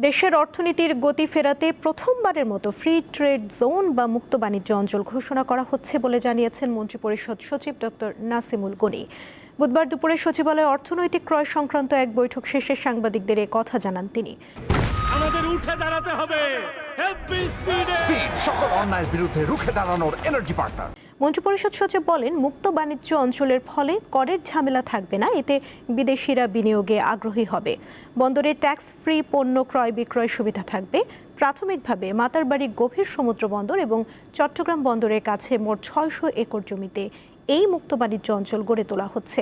দেশের অর্থনীতির গতি ফেরাতে প্রথমবারের মতো ফ্রি ট্রেড জোন বা মুক্ত বাণিজ্য অঞ্চল ঘোষণা করা হচ্ছে বলে জানিয়েছেন মন্ত্রিপরিষদ সচিব ডক্টর নাসিমুল গনি। বুধবার দুপুরে সচিবালয়ে অর্থনৈতিক ক্রয় সংক্রান্ত এক বৈঠক শেষে সাংবাদিকদের এ কথা জানান তিনি। আমাদের উঠে দাঁড়াতে হবে, সকল অন্যায়ের বিরুদ্ধে রুখে দাঁড়ানোর এনার্জি পার্টনার। মন্ত্রিপরিষদ সচিব বলেন, মুক্ত বাণিজ্য অঞ্চলের ফলে করের ঝামেলা থাকবে না, এতে বিদেশিরা বিনিয়োগে আগ্রহী হবে। বন্দরে ট্যাক্স ফ্রি পণ্য ক্রয় বিক্রয় সুবিধা থাকবে। প্রাথমিকভাবে মাতারবাড়ি গভীর সমুদ্র বন্দর এবং চট্টগ্রাম বন্দরের কাছে মোট 600 একর জমিতে এই মুক্ত বাণিজ্য অঞ্চল গড়ে তোলা হচ্ছে।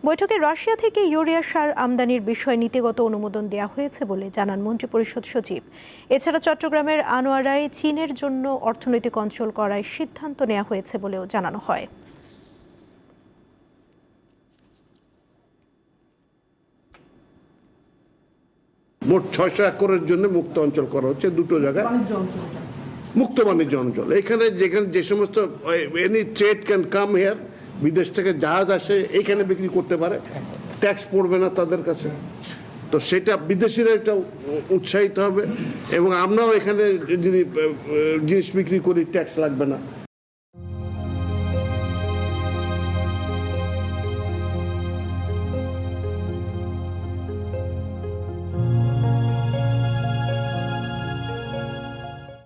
বৈঠকে রাশিয়া থেকে ইউরিয়া সার আমদানির বিষয়ে নীতিগত অনুমোদন দেওয়া হয়েছে বলে জানান মন্ত্রিপরিষদ সচিব। এছাড়া চট্টগ্রামের আনোয়ারায় চীনের জন্য অর্থনৈতিক অঞ্চল করার সিদ্ধান্ত নেওয়া হয়েছে বলেও জানানো হয়। মোট 600 একরের জন্য মুক্ত অঞ্চল করা হচ্ছে দুটো জায়গায়। মুক্ত বাণিজ্য অঞ্চল এখানে যে সমস্ত any trade can come here, বিদেশ থেকে জাহাজ আসে এইখানে বিক্রি করতে পারে, ট্যাক্স পড়বে না তাদের কাছে। তো সেটা বিদেশিরা একটা উৎসাহিত হবে এবং আমরাও এখানে যদি জিনিস বিক্রি করি ট্যাক্স লাগবে না।